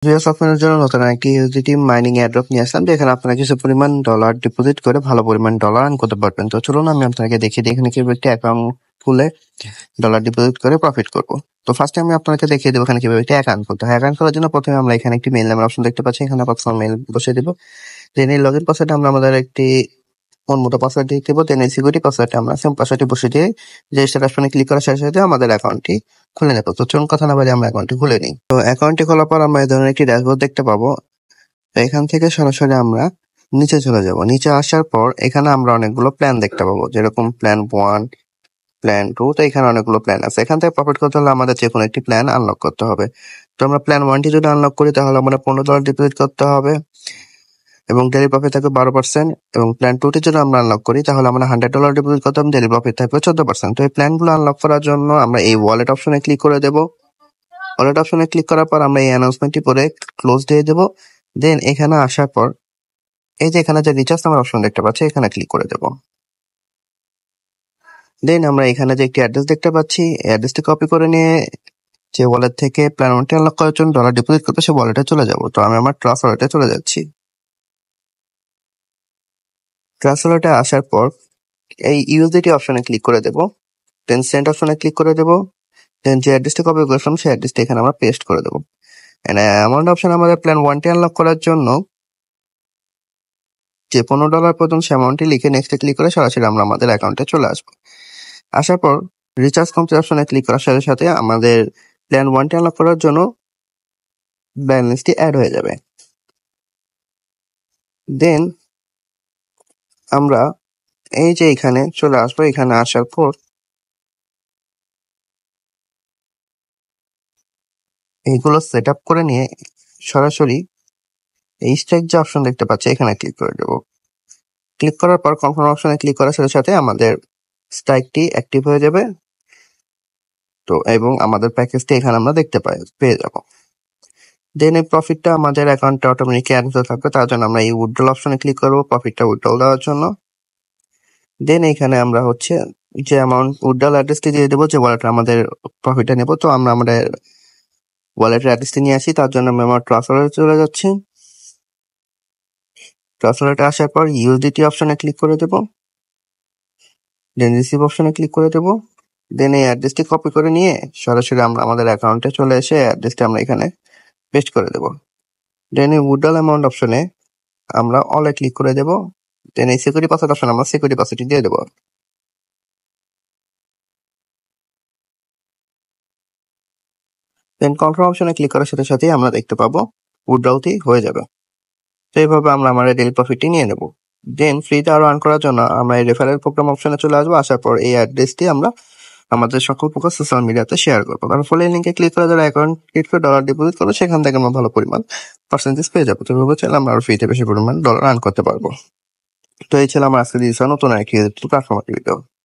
জিও সফটওয়্যারের জন্য নতুন একটি ইউএসডিটি মাইনিং এয়ারড্রপ নিয়ে আসলাম, যেখানে আপনারা কিছু পরিমাণ ডলার ডিপোজিট করে ভালো পরিমাণ ডলার আর্ন করতে পারবেন। তো চলুন আমি আপনাকে দেখিয়ে দিই এখানে কিভাবে একটি অ্যাকাউন্ট খুলে ডলার ডিপোজিট করে প্রফিট করবো। তো ফার্স্টে আমি আপনাকে দেখিয়ে দেবো এখানে কিভাবে একটি অ্যাকাউন্ট খুলতে হয়। অ্যাকাউন্ট খোলার জন্য প্রথমে আমরা এখানে একটি মেইল নামের অপশন দেখতে পাচ্ছি, এখানে পার্সোনাল মেইল বসিয়ে দিব। দেন এই লগইন পাসওয়ার্ডে আমরা আমাদের একটি মন মতো পাসওয়ার্ড দিয়ে দেবো। দেন এই সিকিউরিটি পাসওয়ার্ডে আমরা সেম পাসওয়ার্ডটি বসিয়ে দিয়ে রেজিস্টার অপশনে ক্লিক করার সাথে সাথে আমাদের অ্যাকাউন্টটি খুলে নেবো। তো চলুন কথা না বাড়িয়ে আমরা অ্যাকাউন্টটি খুলে নিই। তো অ্যাকাউন্টটি খোলার পর আমরা এই ধরনের একটি ড্যাশবোর্ড দেখতে পাবো। এখান থেকে সরাসরি আমরা নিচে চলে যাব। নিচে আসার পর এখানে আমরা অনেকগুলো প্ল্যান দেখতে পাবো, যেরকম প্ল্যান 1, প্ল্যান 2। তো এখানে অনেকগুলো প্ল্যান আছে। এখান থেকে প্রফিট করতে হলে আমাদের যে কোনো একটি প্ল্যান আনলক করতে হবে। তো আমরা প্ল্যান 1টি যদি আনলক করি তাহলে আমরা $15 ডিপোজিট করতে হবে এবং ডেইলি প্রফিট থাকবে 12%। এবং প্ল্যান 2টি যদি আমরা আনলক করি তাহলে আমরা $100 ডিপোজিট করতে হবে, ডেইলি প্রফিট থাকবে 14%। তো এই প্ল্যানগুলো আনলক করার জন্য আমরা এই ওয়ালেট অপশনে ক্লিক করে দেবো। ওয়ালেট অপশনে ক্লিক করার পর আমরা এই অ্যানাউন্সমেন্টটি পরে ক্লোজ দিয়ে দেবো। দেন এখানে আসার পর এই যে এখানে যে রিচার্জ নামের অপশন দেখতে পাচ্ছি এখানে ক্লিক করে দেব। দেন আমরা এখানে যে একটি অ্যাড্রেস দেখতে পাচ্ছি, অ্যাড্রেসটি কপি করে নিয়ে যে ওয়ালেট থেকে প্ল্যান 1টি আনলক করার জন্য ডলার ডিপোজিট করতে সে ওয়ালেটে চলে যাব। তো আমি আমার ট্রাস্ট ওয়ালেটে চলে যাচ্ছি। ট্রাস্ট ওয়ালেটে আসার পর এই ইউএসডিটি অপশনে ক্লিক করে দেব। দেন সেন্ড অপশনে ক্লিক করে দেব। দেন যে অ্যাড্রেসটি কপি করেছিলাম সেই অ্যাড্রেসটি এখানে আমরা পেস্ট করে দেবো। অ্যামাউন্ট অপশন আমাদের প্ল্যান 1টি আনলক করার জন্য যে $15 পর্যন্ত সে অ্যামাউন্টটি লিখে নেক্সটে ক্লিক করে সরাসরি আমরা আমাদের অ্যাকাউন্টে চলে আসবো। আসার পর রিচার্জ কমপ্লিট অপশনে ক্লিক করার সাথে সাথে আমাদের প্ল্যান 1টি আনলক করার জন্য ব্যালেন্সটি অ্যাড হয়ে যাবে। দেন আমরা এই যে এখানে চলে আসবো। এখানে আসার পর এইগুলো সেট আপ করে নিয়ে সরাসরি এই স্ট্রাইক যে অপশন দেখতে পাচ্ছি এখানে ক্লিক করে দেবো। ক্লিক করার পর কনফার্ম অপশনে ক্লিক করার সাথে সাথে আমাদের স্ট্রাইকটি অ্যাক্টিভ হয়ে যাবে। তো এবং আমাদের প্যাকেজটি এখানে আমরা দেখতে পেয়ে যাব। দেন এই প্রফিটটা আমাদের অ্যাকাউন্টে অটোমেটিক অ্যাড হতে থাকবে। তার জন্য আমরা এই উইথড্রল অপশনে ক্লিক করবো প্রফিটটা উইথড্রল দেওয়ার জন্য। দেন এখানে আমরা হচ্ছে যে অ্যামাউন্ট উইথড্রল অ্যাড্রেসটি দিয়ে দেবো, যে ওয়ালেটে আমাদের প্রফিটটা নেবো। তো আমরা আমাদের ওয়ালেটের অ্যাড্রেসটি নিয়ে আসি, তার জন্য আমি আমার ট্রাস্ট ওয়ালেটে চলে যাচ্ছি। ট্রাস্ট ওয়ালেটে আসার পর ইউএসডিটি অপশনে ক্লিক করে দেবো। দেন রিসিভ অপশনে ক্লিক করে দেবো। দেন এই অ্যাড্রেসটি কপি করে নিয়ে সরাসরি আমরা আমাদের অ্যাকাউন্টে চলে এসে অ্যাড্রেসটি আমরা এখানে পেস্ট করে দেবো। দেন এই উইথড্রল অ্যামাউন্ট অপশনে আমরা অলে ক্লিক করে দেবো। দেন এই সিকিউরিটি পাসওয়ার্ড অপশনে আমরা সিকিউরিটি পাসওয়ার্ডটি দিয়ে দেবো। দেন কনফার্ম অপশনে ক্লিক করার সাথে সাথেই আমরা দেখতে পাবো উইথড্রলটি হয়ে যাবে। তো এইভাবে আমরা আমাদের ডেইলি প্রফিটটি নিয়ে নেব। দেন ফ্রিতে আরো আর্ন করার জন্য আমরা এই রেফারেল প্রোগ্রাম অপশনে চলে আসবো। আসার পর এই অ্যাড্রেসটি আমরা আমাদের সকল প্রকার সোশ্যাল মিডিয়াতে শেয়ার করবো। তার ফলে এই লিঙ্কে ক্লিক করে যারা অ্যাকাউন্ট ক্রিয়েট করে ডলার ডিপোজিট করবো সেখান থেকে আমরা ভালো পরিমাণ পার্সেন্টেজ পেয়ে যাবো। তো এভাবে চাইলে আমরা আরো ফ্রিতে বেশি পরিমাণ ডলার আর্ন করতে পারবো। তো এই ছিল আমার আজকে দিয়েছে নতুন একটি প্ল্যাটফর্ম ভিডিও।